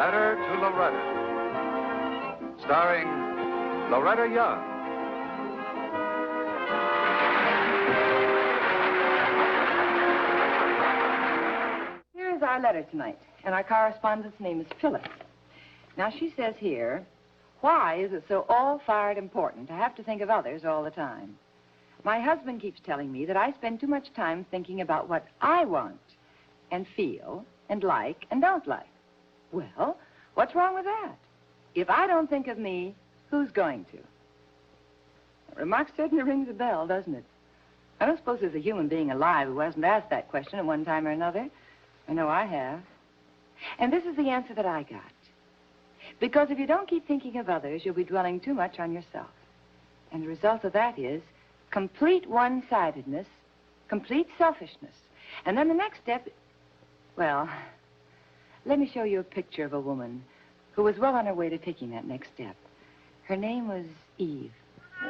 Letter to Loretta, starring Loretta Young. Here's our letter tonight, and our correspondent's name is Phyllis. Now, she says here, why is it so all-fired important to have to think of others all the time? My husband keeps telling me that I spend too much time thinking about what I want and feel and like and don't like. Well, what's wrong with that? If I don't think of me, who's going to? That remark certainly rings a bell, doesn't it? I don't suppose there's a human being alive who hasn't asked that question at one time or another. I know I have. And this is the answer that I got. Because if you don't keep thinking of others, you'll be dwelling too much on yourself. And the result of that is complete one-sidedness, complete selfishness. And then the next step, well, let me show you a picture of a woman who was well on her way to taking that next step. Her name was Eve. But,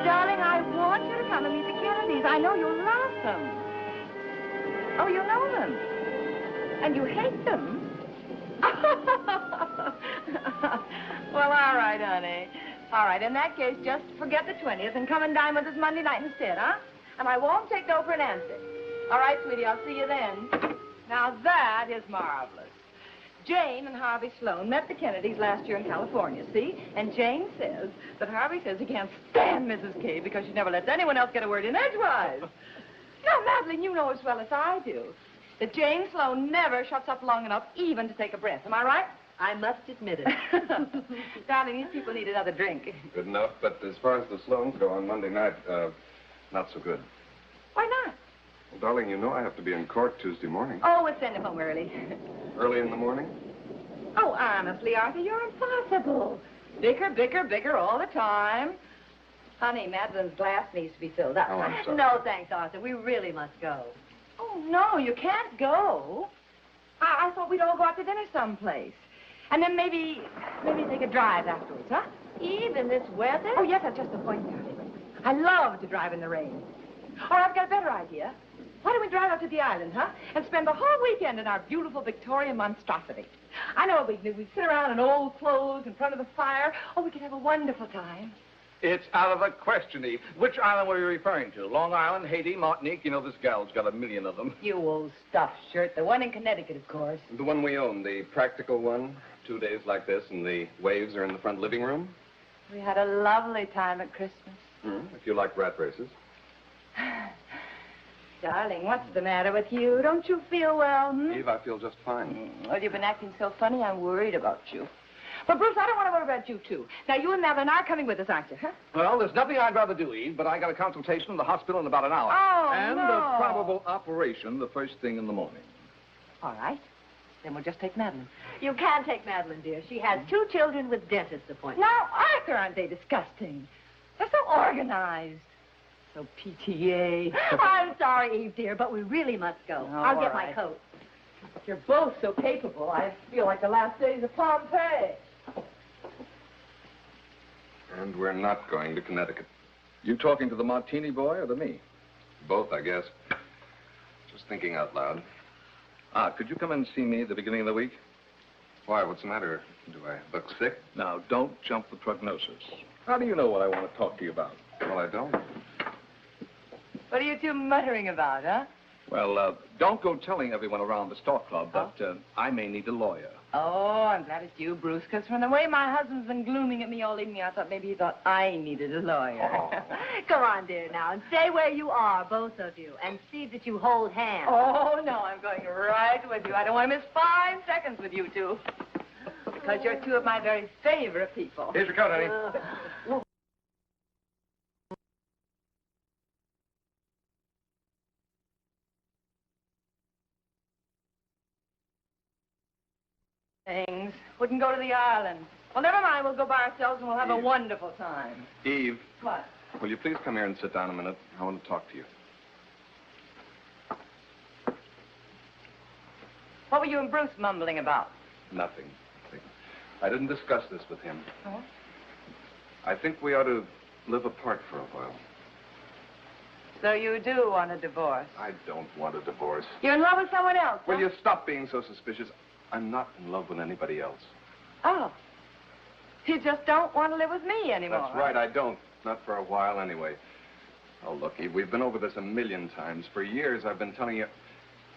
darling, I want you to come and meet the Kennedys. I know you'll love them. Oh, you know them. And you hate them. Well, all right, honey. All right, in that case, just forget the 20th and come and dine with us Monday night instead, huh? And I won't take no for an answer. All right, sweetie, I'll see you then. Now, that is marvelous. Jane and Harvey Sloan met the Kennedys last year in California, see? And Jane says that Harvey says he can't stand Mrs. K because she never lets anyone else get a word in edgewise. Now, Madeline, you know as well as I do that Jane Sloan never shuts up long enough even to take a breath. Am I right? I must admit it. Darling, these people need another drink. Good enough, but as far as the Sloans go on Monday night, not so good. Why not? Well, darling, you know I have to be in court Tuesday morning. Oh, we'll send him home early. Early in the morning? Oh, honestly, Arthur, you're impossible. Bicker all the time. Honey, Madeline's glass needs to be filled up. Oh, I'm sorry. No, thanks, Arthur. We really must go. Oh, no, you can't go. I thought we'd all go out to dinner someplace. And then maybe take a drive afterwards, huh? Eve, in this weather? Oh, yes, that's just the point, darling. I love to drive in the rain. Or I've got a better idea. Why don't we drive out to the island, huh? And spend the whole weekend in our beautiful Victorian monstrosity. I know we'd sit around in old clothes in front of the fire. Oh, we could have a wonderful time. It's out of the question, Eve. Which island were you referring to? Long Island, Haiti, Martinique? You know, this gal's got a million of them. You old stuffed shirt. The one in Connecticut, of course. The one we own, the practical one. 2 days like this, and the waves are in the front living room. We had a lovely time at Christmas. If you like rat races. Darling, what's the matter with you? Don't you feel well? Eve, I feel just fine. Well, you've been acting so funny, I'm worried about you. But, Bruce, I don't want to worry about you, too. Now, you and Madeline are coming with us, aren't you, huh? Well, there's nothing I'd rather do, Eve, but I got a consultation in the hospital in about an hour. Oh, and no. a probable operation the first thing in the morning. All right. Then we'll just take Madeline. You can take Madeline, dear. She has 2 children with dentist appointments. Now, Arthur, aren't they disgusting? They're so organized. So PTA. I'm sorry, Eve, dear, but we really must go. Oh, I'll get all my right. coat. You're both so capable. I feel like the last days of Pompeii. And we're not going to Connecticut. You talking to the martini boy or to me? Both, I guess. Just thinking out loud. Could you come and see me at the beginning of the week? Why, what's the matter? Do I look sick? Now, don't jump the prognosis. How do you know what I want to talk to you about? Well, I don't. What are you two muttering about, huh? Well, don't go telling everyone around the Stork Club, but I may need a lawyer. Oh, I'm glad it's you, Bruce, because from the way my husband's been glooming at me all evening, I thought maybe he thought I needed a lawyer. Oh. Come on, dear, now, and stay where you are, both of you, and see that you hold hands. Oh, no, I'm going right with you. I don't want to miss 5 seconds with you two. Because you're 2 of my very favorite people. Here's your coat, honey. Things. Wouldn't go to the island. Well, never mind. We'll go by ourselves and we'll have a wonderful time. Eve. What? Will you please come here and sit down a minute? I want to talk to you. What were you and Bruce mumbling about? Nothing. I didn't discuss this with him. Oh? I think we ought to live apart for a while. So you do want a divorce? I don't want a divorce. You're in love with someone else, Will huh? you stop being so suspicious? I'm not in love with anybody else. Oh. You just don't want to live with me anymore. That's right, I don't. Not for a while, anyway. Oh, look, Eve, we've been over this a million times. For years, I've been telling you,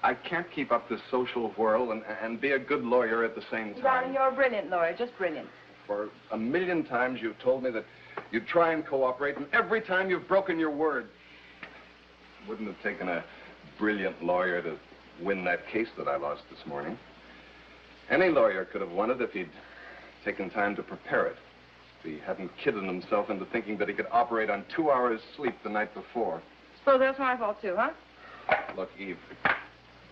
I can't keep up this social whirl and be a good lawyer at the same time. Darling, you're a brilliant lawyer, just brilliant. For a million times, you've told me that you'd try and cooperate, and every time you've broken your word. Wouldn't have taken a brilliant lawyer to win that case that I lost this morning. Any lawyer could have won it if he'd taken time to prepare it. If he hadn't kidded himself into thinking that he could operate on 2 hours sleep the night before. Suppose that's my fault, too, huh? Look, Eve,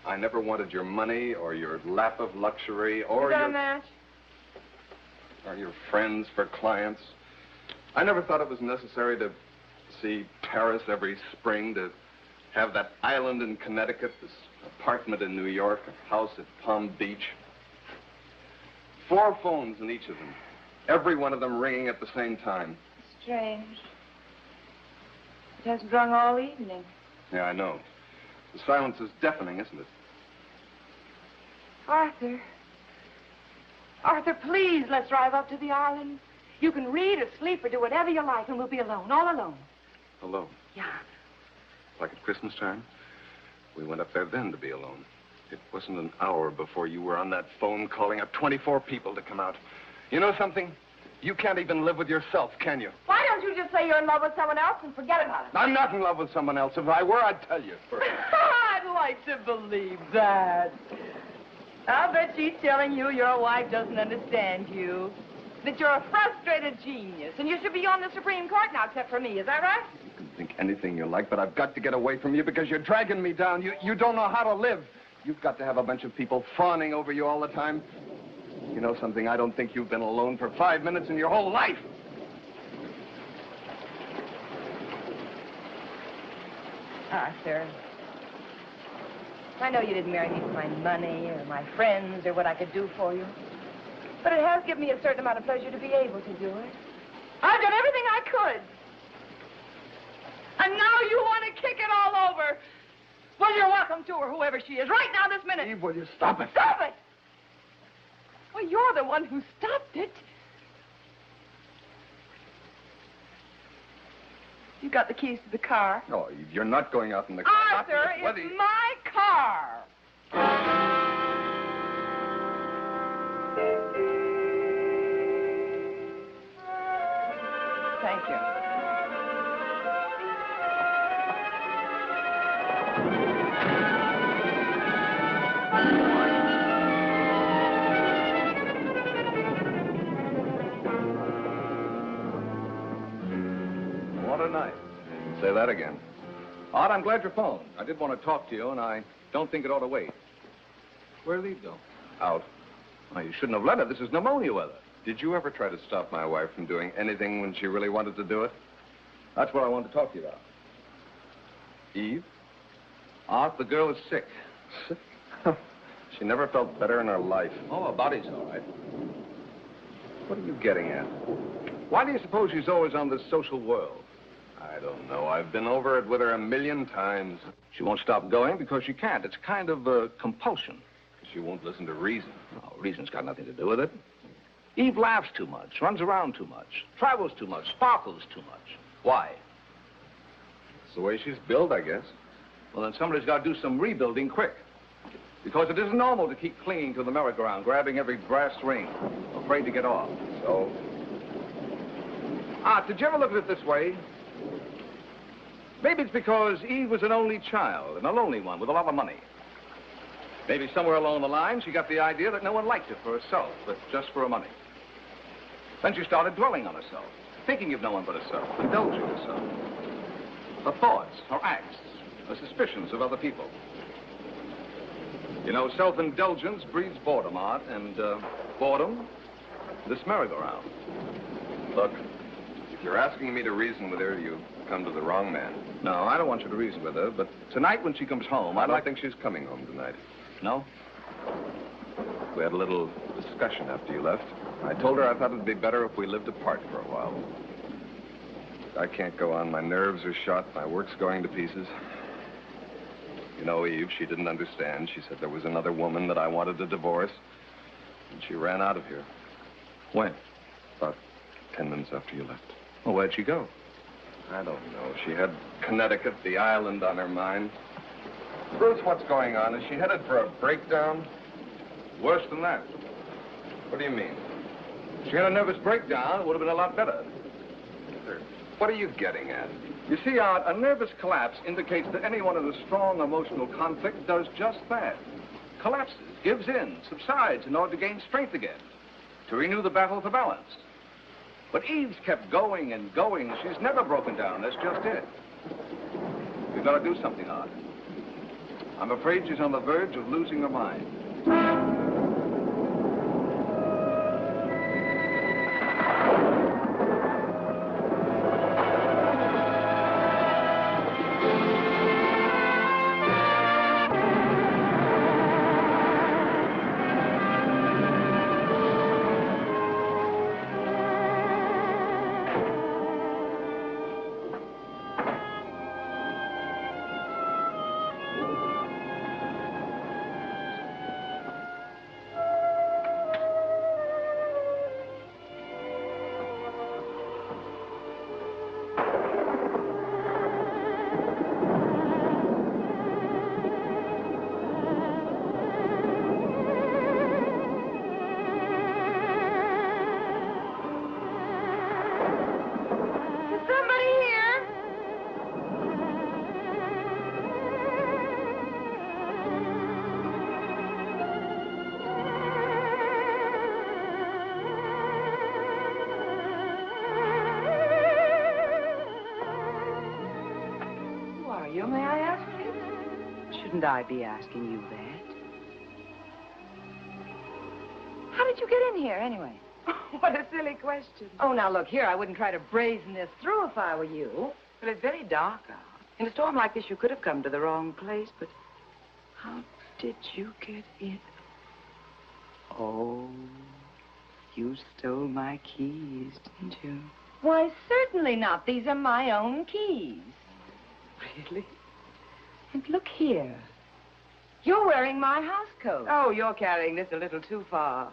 I never wanted your money or your lap of luxury or You got a match? or your friends for clients. I never thought it was necessary to see Paris every spring, to have that island in Connecticut, this apartment in New York, a house at Palm Beach. 4 phones in each of them. Every one of them ringing at the same time. Strange. It hasn't rung all evening. Yeah, I know. The silence is deafening, isn't it? Arthur. Arthur, please, let's drive up to the island. You can read or sleep or do whatever you like, and we'll be alone, all alone. Alone? Yeah. Like at Christmas time? We went up there then to be alone. It wasn't an hour before you were on that phone calling up 24 people to come out. You know something? You can't even live with yourself, can you? Why don't you just say you're in love with someone else and forget about it? I'm not in love with someone else. If I were, I'd tell you. I'd like to believe that. I'll bet she's telling you your wife doesn't understand you. That you're a frustrated genius, and you should be on the Supreme Court now, except for me. Is that right? You can think anything you like, but I've got to get away from you because you're dragging me down. You don't know how to live. You've got to have a bunch of people fawning over you all the time. You know something? I don't think you've been alone for 5 minutes in your whole life. Arthur, I know you didn't marry me for my money or my friends or what I could do for you. But it has given me a certain amount of pleasure to be able to do it. I've done everything I could. And now you want to kick it all over. Well, you're welcome to her, whoever she is, right now, this minute. Eve, will you stop it? Stop it! Well, you're the one who stopped it. You got the keys to the car? No, Eve, you're not going out in the car. Arthur, it's my car. Thank you. What a night. Say that again. Art, I'm glad you phoned. I did want to talk to you, and I don't think it ought to wait. Where'd Eve go? Out. Oh, you shouldn't have let her. This is pneumonia weather. Did you ever try to stop my wife from doing anything when she really wanted to do it? That's what I wanted to talk to you about. Eve? Art, the girl is sick. Sick? She never felt better in her life. Oh, her body's all right. What are you getting at? Why do you suppose she's always on this social whirl? I don't know. I've been over it with her 1,000,000 times. She won't stop going because she can't. It's kind of a compulsion. She won't listen to reason. Oh, reason's got nothing to do with it. Eve laughs too much, runs around too much, travels too much, sparkles too much. Why? It's the way she's built, I guess. Well, then somebody's got to do some rebuilding quick. Because it isn't normal to keep clinging to the merry-go-round, grabbing every brass ring, afraid to get off. So? Did you ever look at it this way? Maybe it's because Eve was an only child, and a lonely one with a lot of money. Maybe somewhere along the line, she got the idea that no one liked her for herself, but just for her money. Then she started dwelling on herself, thinking of no one but herself, indulging herself. Her thoughts, her acts, her suspicions of other people. You know, self-indulgence breeds boredom, Art, and boredom, this merry-go-round. Look, if you're asking me to reason with her, you've come to the wrong man. No, I don't want you to reason with her, but tonight when she comes home, I don't think she's coming home tonight. No? We had a little discussion after you left. I told her I thought it'd be better if we lived apart for a while. I can't go on. My nerves are shot. My work's going to pieces. You know, Eve, she didn't understand. She said there was another woman that I wanted to divorce. And she ran out of here. When? About 10 minutes after you left. Well, where'd she go? I don't know. She had Connecticut, the island, on her mind. Bruce, what's going on? Is she headed for a breakdown? Worse than that. What do you mean? If she had a nervous breakdown, it would have been a lot better. What are you getting at? You see, Art, a nervous collapse indicates that anyone in a strong emotional conflict does just that. Collapses, gives in, subsides in order to gain strength again, to renew the battle for balance. But Eve's kept going and going. She's never broken down. That's just it. We've got to do something, Art. I'm afraid she's on the verge of losing her mind. May I ask you? Shouldn't I be asking you that? How did you get in here, anyway? What a silly question. Oh, now, look here. I wouldn't try to brazen this through if I were you. Well, it's very dark out. In a storm like this, you could have come to the wrong place, but how did you get in? Oh, you stole my keys, didn't you? Why, certainly not. These are my own keys. Really? And look here. You're wearing my house coat. Oh, you're carrying this a little too far.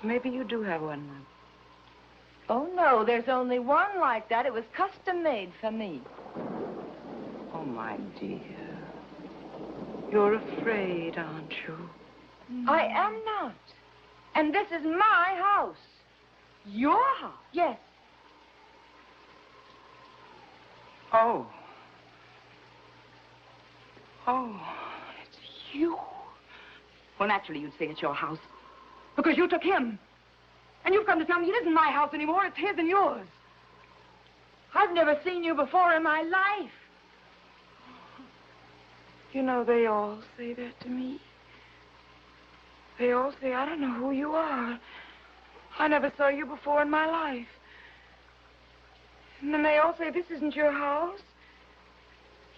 Maybe you do have one, Mom. Oh, no, there's only one like that. It was custom made for me. Oh, my dear. You're afraid, aren't you? I am not. And this is my house. Your house? Yes. Oh. Oh, it's you. Well, naturally, you'd say it's your house. Because you took him. And you've come to tell me it isn't my house anymore. It's his and yours. I've never seen you before in my life. You know, they all say that to me. They all say, I don't know who you are. I never saw you before in my life. And then they all say, this isn't your house.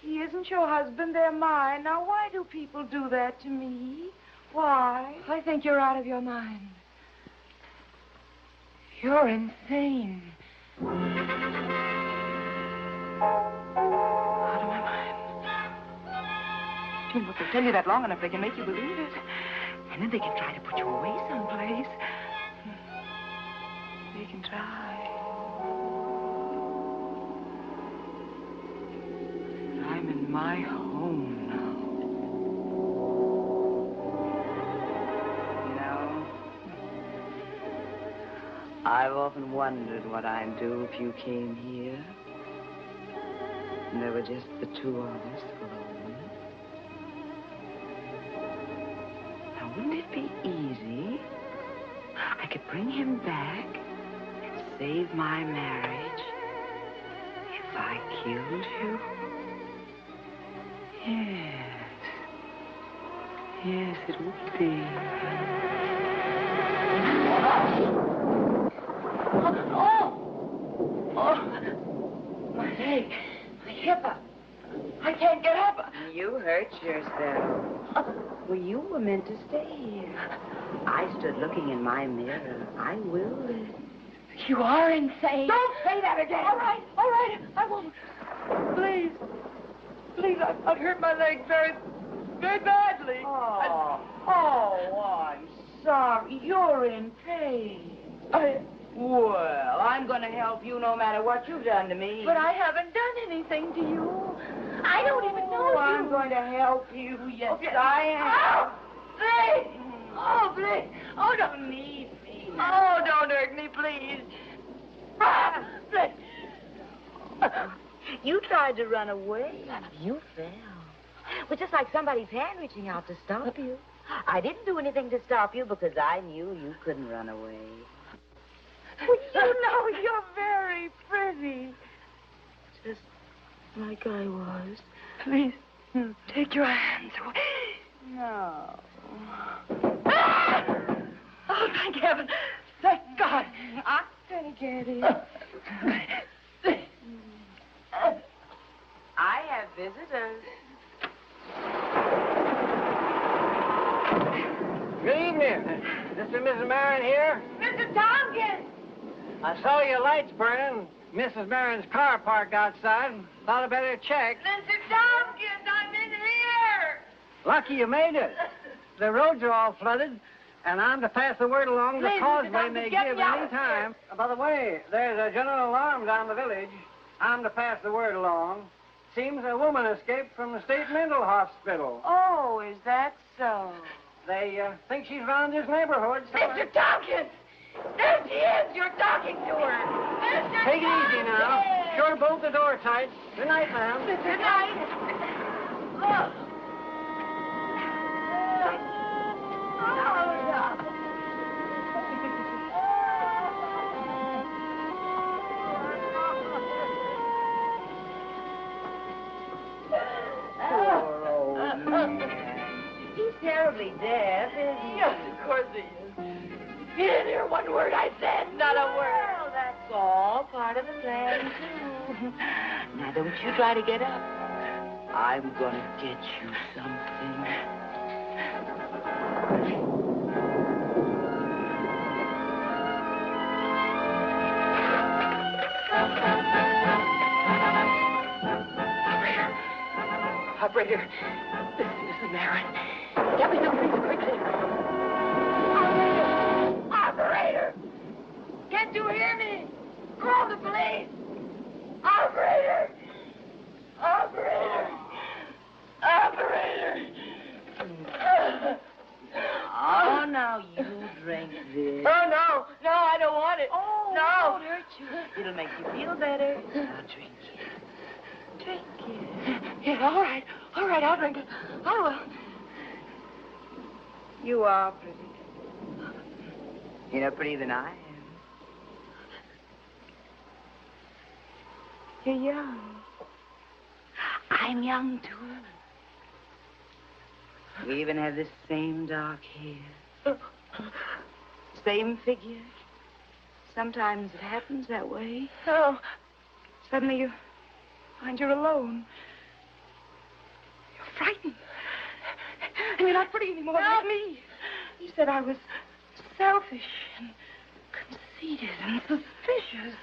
He isn't your husband, they're mine. Now, why do people do that to me? Why? I think you're out of your mind. You're insane. Out of my mind. People can tell you that long enough, they can make you believe it. And then they can try to put you away someplace. They can try. I'm in my home now. You know, I've often wondered what I'd do if you came here. And there were just the two of us alone. Now, wouldn't it be easy? I could bring him back and save my marriage if I killed you. Yes. Yes, it would be. Oh, my leg, my hip. I can't get up. You hurt yourself. Well, you were meant to stay here. I stood looking in my mirror. I willed it. You are insane. Don't say that again. All right, I won't. Please. Please, I've hurt my leg very, very badly. I'm sorry. You're in pain. Well, I'm going to help you no matter what you've done to me. But I haven't done anything to you. I don't even know you. I'm going to help you. Yes, I am. Please. Oh, please. Oh, don't. You need me. Oh, don't hurt me, please. Please. You tried to run away. You fell. It was just like somebody's hand reaching out to stop you. I didn't do anything to stop you because I knew you couldn't run away. Well, you know you're very pretty. Just like I was. Please, take your hands away. No. Oh, thank heaven. Thank God. I'm going to get it. I have visitors. Good evening. Mr. and Mrs. Marin here? Mr. Tompkins! I saw your lights burning. Mrs. Marin's car parked outside. Thought I'd better check. Mr. Tompkins, I'm in here! Lucky you made it. The roads are all flooded, and I'm to pass the word along the Please, Mr. causeway Tompkins, may get give me out any of time. By the way, there's a general alarm down the village. I'm to pass the word along. Seems a woman escaped from the state mental hospital. Oh, is that so? They think she's around this neighborhood. Mr. Tompkins! There she is! You're talking to her! Mr. Take it easy now. Tompkins! Sure bolt the door tight. Good night, ma'am. Good night. Oh. Poor old man. He's terribly deaf, isn't he? Yes, of course he is. You didn't hear one word I said, not a word. Well, that's all part of the plan, too. Now, don't you try to get up. I'm gonna get you something. Operator, this is Mrs. Marin. Get me something quickly. Operator! Can't you hear me? Call the police! Operator! Operator! Operator! Oh, now you drink this. Oh, no! No, I don't want it. Oh, no! it won't hurt you. It'll make you feel better. Now drink it. Drink it. Yeah, all right. All right, I'll drink it. I will. You are pretty. You're prettier than I am. You're young. I'm young, too. We even have the same dark hair. Same figure. Sometimes it happens that way. Oh, suddenly you find you're alone. You're frightened. And you're not pretty anymore like me. He said I was selfish and conceited and suspicious.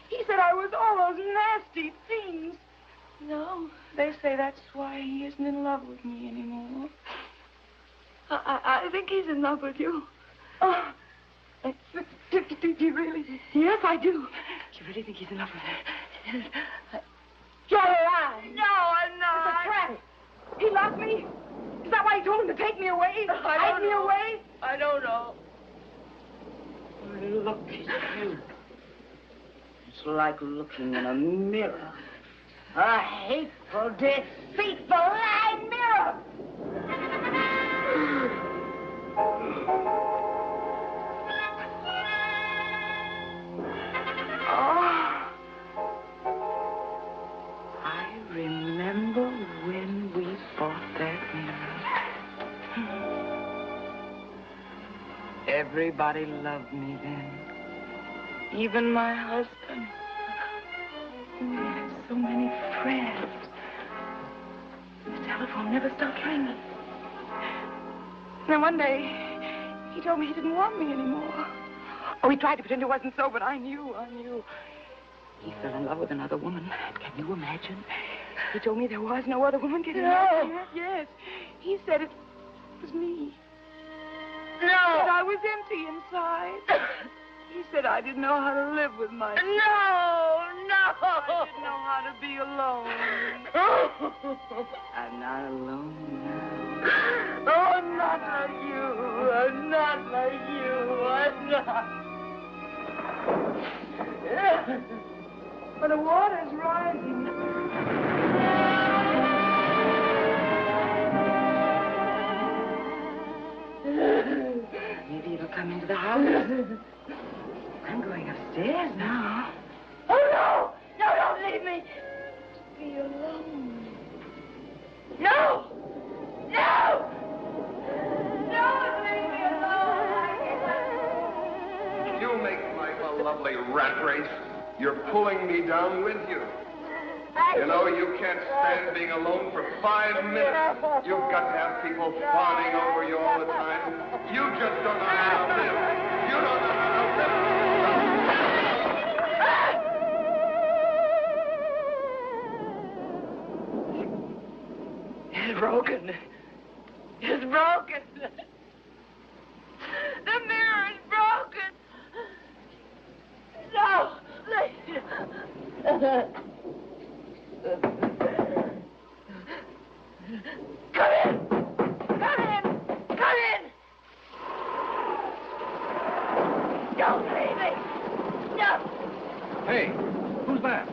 He said I was all those nasty things. No, they say that's why he isn't in love with me anymore. I think he's in love with you. Oh, do you really? Yes, I do. You really think he's in love with me? You're lying. No, I'm not. It's a trap. He locked me. Is that why he told him to take me away? Hide me away? I don't know. Look at you. It's like looking in a mirror. A hateful, deceitful, lying mirror. Oh. I remember when we bought that mirror. Everybody loved me then. Even my husband. We had so many friends. The telephone never stopped ringing. Then one day, he told me he didn't want me anymore. Oh, he tried to pretend it wasn't so, but I knew. He fell in love with another woman. Can you imagine? He told me there was no other woman getting married. Yes. He said it was me. No. He said I was empty inside. He said I didn't know how to live with myself. No. I didn't know how to be alone. I'm not alone now. Oh, I'm not like you. I'm not like you. I'm not. But the water's rising. Maybe it'll come into the house. I'm going upstairs now. Oh, no! No, don't leave me! To be alone. No! No! Don't leave me alone! You make life a lovely rat race. You're pulling me down with you. You know, you can't stand being alone for 5 minutes. You've got to have people fawning over you all the time. You just don't know how to live. You don't know how to live. It's broken. It's broken. The mirror is broken. No. Come in. Don't leave me. No. Hey, who's that?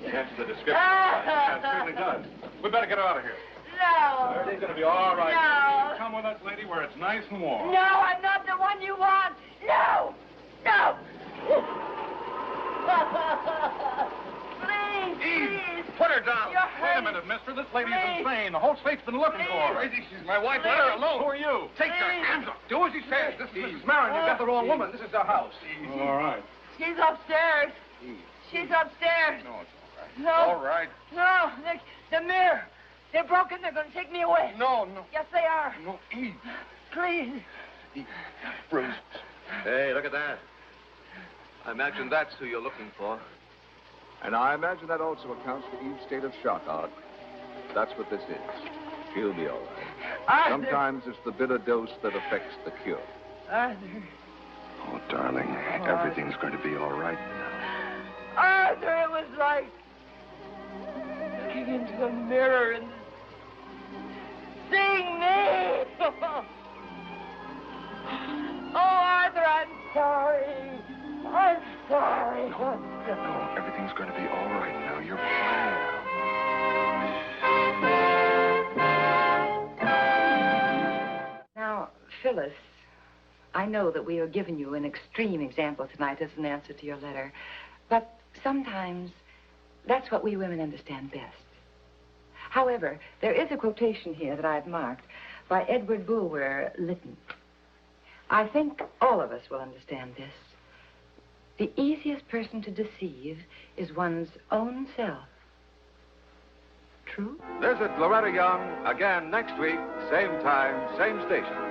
Yes, the description. It certainly does. We better get her out of here. No. Everything's going to be all right. No. You come with us, lady, where it's nice and warm. No, I'm not the one you want. No. Please. Put her down. You're Wait a hurting. minute, mister. This lady is Please. insane. The whole state's been looking for her. Crazy, she's my wife. Let her alone. Who are you? Take your hands off. Do as he says. This is Mrs. Marin. You've got the wrong woman. This is our house. All right. She's upstairs. She's upstairs. No, it's No. all right. No, the mirror. They're broken. They're going to take me away. No. Yes, they are. No, Eve. Please. Bruce. Hey, look at that. I imagine that's who you're looking for. And I imagine that also accounts for Eve's state of shock, Art. That's what this is. She'll be all right. Arthur. Sometimes it's the bitter dose that affects the cure. Arthur. Oh, darling, everything's going to be all right. Arthur, it was like looking into a mirror and seeing me. Oh, Arthur, I'm sorry. I'm sorry. No, everything's going to be all right now. You're fine Now, Phyllis, I know that we are giving you an extreme example tonight as an answer to your letter, but sometimes that's what we women understand best. However, there is a quotation here that I've marked by Edward Bulwer Lytton. I think all of us will understand this. The easiest person to deceive is one's own self. True? Visit Loretta Young again next week, same time, same station.